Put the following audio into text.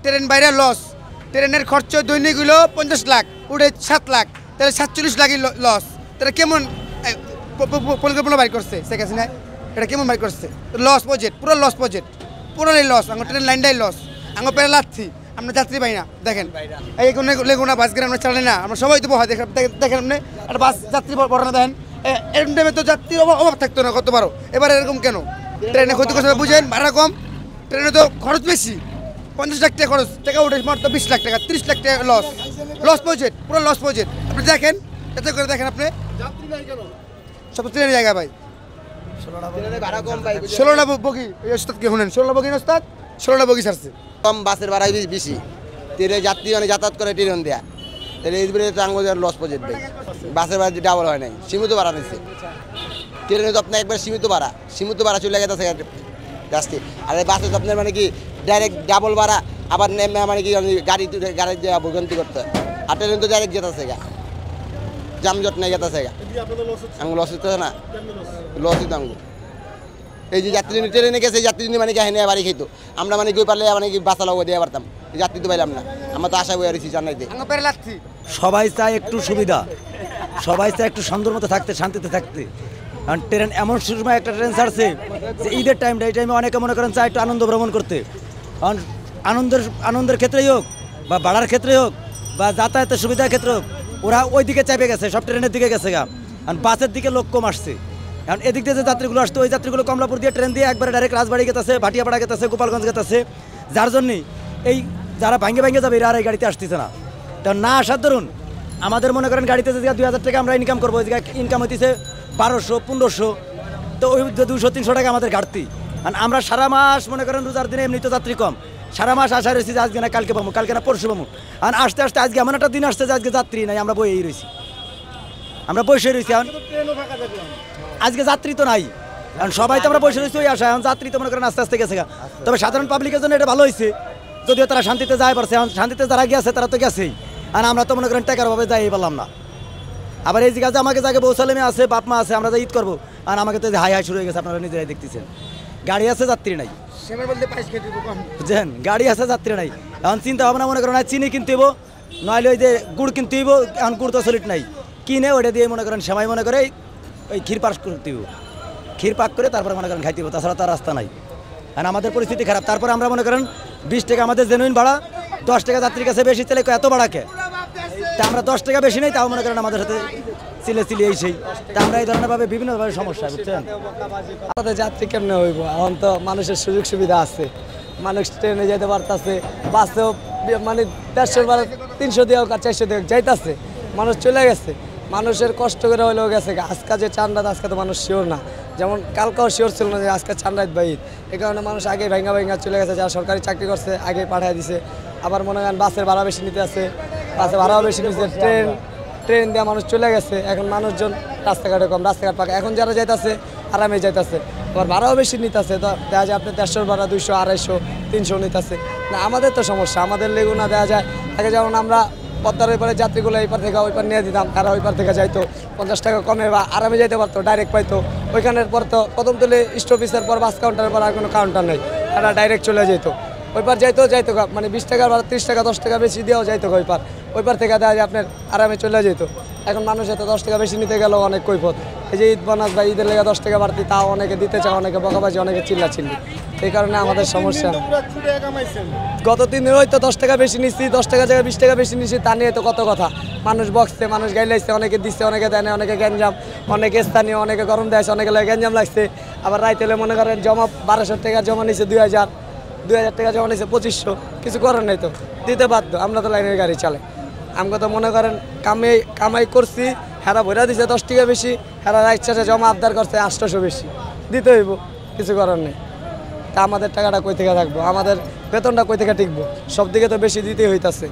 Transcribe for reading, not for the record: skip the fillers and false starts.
Train বাইরে loss, ট্রেনের খরচ দৈনিক হলো 50 লাখ, উঠে 7 লাখ, তাহলে 47 লাখই লস। তাহলে কেমন পরিকল্পনা বাইর করছে শেখ হাসিনা? এটা কেমন বাইর করছে? লস প্রজেক্ট, পুরো লস প্রজেক্ট, পুরোটাই লস। আমার ট্রেন লাইনটাই লস, আমার পেরে লাচ্ছি, আমরা যাত্রী পাই না। দেখেন এই লেগুনা বাস গেলে আমরা চালাই না, আমরা সবাই তো বহা দেখেন আপনি একটা বাস যাত্রী বড় না দেখেন, এরকম টাইমে তো যাত্রীর অভাব থাকতো না কত বারো, এবার এরকম কেন? ট্রেনে ক্ষতি করছে বুঝেন, ভাড়া কম, ট্রেনে তো খরচ বেশি, 50 লাখ টাকা খরচ, টাকা উঠে মাত্র 20 লাখ টাকা, 30 লাখ টাকা লস, লস প্রজেক্ট, পুরো লস প্রজেক্ট। আপনি দেখেন, এত করে দেখেন আপনি, সব ট্রেনের জায়গা ভাই, 16টা বগি ওস্তাদ কে শুনেন, 16টা বগি ওস্তাদ, 16টা বগি ছাড়ছে। কম বাসের ভাড়া বেশি, ট্রেনে যাত্রী মানে যাতায়াত করে ট্রেন দেয়া, তাহলে এই টাঙ্গোজার লস প্রজেক্ট ভাই। বাসের ভাড়া ডাবল হয় নাই, সীমিত ভাড়া নিচ্ছে। ট্রেনে তো আপনার একবার সীমিত ভাড়া চলে গেছে যাচ্ছে। আর বাসে তো আপনার মানে কি ডাইরেক্ট ডাবল ভাড়া, আবার নেমে মানে কি গাড়ি দিয়ে ভোগান্তি করতে হয়। আর ট্রেনে তো ডাইরেক্ট যেতেছে গা, জামজট নেই যেতেছে গা, আমি লস হচ্ছে না, লস হইতো আমি। এই যে যাত্রী ট্রেনে গেছে, যাত্রী মানে কাহিনী বাড়ি খেতো, আমরা মানে গই পারলে মানে কি বাসা লাগো দিয়ে পারতাম, যাত্রী তো পাইলাম না, আমরা তো আশা বইয়া রয়েছি জানাইতে। সবাই চায় একটু সুবিধা, সবাই চায় একটু সুন্দর মতো থাকতে, শান্তিতে থাকতে। কারণ ট্রেন এমন সময় একটা ট্রেন ছাড়ছে যে ঈদের টাইমটা, এই টাইমে অনেকে মনে করেন চায় একটু আনন্দ ভ্রমণ করতে। কারণ আনন্দের ক্ষেত্রেই হোক বা ভাড়ার ক্ষেত্রে হোক বা যাতায়াতের সুবিধার ক্ষেত্রে হোক, ওরা ওই দিকে চাপে গেছে, সব ট্রেনের দিকে গেছে গা। কারণ বাসের দিকে লোক কম আসছে। কারণ এদিক দিয়ে যে যাত্রীগুলো আসতো, ওই যাত্রীগুলো কমলাপুর দিয়ে ট্রেন দিয়ে একবারে ডাইরেক্ট রাজবাড়ি গেতেছে, ভাটিয়াপাড়া গেতেছে, গোপালগঞ্জ গেতেছে, যার জন্যই এই যারা ভাঙ্গে যাবে এরা আর এই গাড়িতে আসতেছে না। কারণ না আসার ধরুন আমাদের মনে করেন গাড়িতে যে 2000 টাকা আমরা ইনকাম করবো, ওই জায়গায় ইনকাম হইতেছে 1200-1500, তো ওই 200-300 টাকা আমাদের ঘাটতি। আর আমরা সারা মাস মনে করেন রোজার দিনে এমনি তো যাত্রী কম, সারা মাস আশা রয়েছি যে আজকে না কালকে পাবো, কালকে না পরশু পাবো। আর আস্তে আস্তে আজকে এমন একটা দিন আসছে যে আজকে যাত্রী নাই, আমরা বইয়েই রয়েছি, আমরা বসে রয়েছি। আজকে যাত্রী তো নাই, কারণ সবাই তো আমরা বসে রয়েছি ওই আশা। এখন যাত্রী তো মনে করেন আস্তে আস্তে গেছে। তবে সাধারণ পাবলিকের জন্য এটা ভালো হয়েছে, যদিও তারা শান্তিতে যায় পারছে। এখন শান্তিতে যারা গেছে তারা তো গেছেই, আর আমরা তো মনে করেন টাকার অভাবে যাই পারলাম না। আবার এই জায়গায় আমাকে যাকে বৌসালে মেয়ে আছে, বাপ মা আছে, আমরা যা ঈদ করবো, আর আমাকে তো হাই শুরু হয়ে গেছে, আপনারা নিজেরাই দেখতেছেন। গাড়ি আছে, যাত্রী নাই, বুঝছেন, গাড়ি আছে, যাত্রী নাই। এখন চিন্তা ভাবনা মনে করেন চিনি কিনতে হইব, নইলে ওই যে গুড় কিনতে হইব। এখন গুড় তো সলিড নাই, কিনে ওইটা দিয়ে মনে করেন সেমাই মনে করে ওই ক্ষীর পাক করতে হইব, ক্ষীর পাক করে তারপরে মনে করেন খাইতে হইব, তাছাড়া তার রাস্তা নাই। কারণ আমাদের পরিস্থিতি খারাপ। তারপরে আমরা মনে করেন 20 টাকা আমাদের জেনুইন ভাড়া, 10 টাকা যাত্রীর কাছে বেশি, তাহলে এত ভাড়াকে তা আমরা 10 টাকা বেশি নেই, তাও মনে করেন আমাদের সাথে চিলে এই সেই। তা আমরা এই ধরনের ভাবে বিভিন্নভাবে সমস্যা, বুঝছেন। আমাদের যাত্রী কেমনে হইব? এখন তো মানুষের সুযোগ সুবিধা আছে, মানুষ ট্রেনে যেতে পারতেছে, বাসেও মানে 150 বা 300 দিয়ে হোক আর 400 দিয়ে হোক যাইতেছে, মানুষ চলে গেছে। মানুষের কষ্ট করে হলেও গেছে। আজকে যে চান রাত, আজকে তো মানুষ শিওর না, যেমন কালকেও শিওর ছিল না যে আজকে চান রাত বা ঈদ। এই কারণে মানুষ আগে ভাঙ্গা চলে গেছে, যারা সরকারি চাকরি করছে আগে পাঠিয়ে দিছে। আবার মনে করেন বাসের ভাড়া বেশি নিতে আছে, বাসের ভাড়াও বেশি নিচ্ছে, ট্রেন দিয়ে মানুষ চলে গেছে। এখন মানুষজন রাস্তাঘাটে কম, রাস্তাঘাট পাকা। এখন যারা যাইতেছে আরামে যাইতেছে, আবার ভাড়াও বেশি নিতেছে। তো দেখা যায় আপনি 150 ভাড়া 200, 250, 300 নিতেছে না। আমাদের তো সমস্যা, আমাদের লেগুনা দেওয়া যায়। আগে যেমন আমরা পদ্মার ওই পারে যাত্রীগুলো এই পার থেকে ওই পার নিয়ে দিতাম, তারা ওই পার থেকে যাইতো, 50 টাকা কমে বা আরামে যাইতে পারতো, ডাইরেক্ট পাইতো। ওইখানের পর তো কদমতলী স্টপেজের পর বাস কাউন্টারের পর আর কোনো কাউন্টার নেই, তারা ডাইরেক্ট চলে যেত। ওই পার যাইতো মানে 20 টাকা বা 30 টাকা 10 টাকা বেশি দেওয়া যাইতো ওই পার থেকে দেওয়া যায় আপনার আরামে চলে যেত। এখন মানুষ এত 10 টাকা বেশি নিতে গেলেও অনেক কৈফত। এই যে ঈদ বোনাস বা ঈদের লেগে 10 টাকা বাড়তি, তাও অনেকে দিতে চায়, অনেকে বকাবাজি, অনেকে চিল্লাচিল্লি। এই কারণে আমাদের সমস্যা। গত 3 দিন হয়তো 10 টাকা বেশি নিচ্ছি, 10 টাকা জায়গায় 20 টাকা বেশি নিচ্ছি, তা নিয়ে তো কত কথা। মানুষ বকছে, মানুষ গাইলাইছে, অনেকে দিচ্ছে, অনেকে দেয় না, অনেকে গ্যাঞ্জাম, অনেকে স্থানীয়, অনেকে গরম দেয়, অনেকে গ্যাঞ্জাম লাগছে। আবার রাইতে হলে মনে করেন জমা 1200 টাকা জমা নিচ্ছে, 2000 টাকা জমা নিচ্ছে, 2500। কিছু করার নেই, তো দিতে বাধ্য। আমরা তো লাইনের গাড়ি চালাই, আমরা তো মনে করেন কামাই করছি, হেরা ভরা দিচ্ছে 10 টাকা বেশি, হেরা রাইটসাটা জমা আবদার করছে 800 বেশি, দিতে হইব, কিছু করার নেই। তা আমাদের টাকাটা কই থেকে থাকবো, আমাদের বেতনটা কই থেকে টিকবো? সব দিকে তো বেশি দিতেই হইতাছে।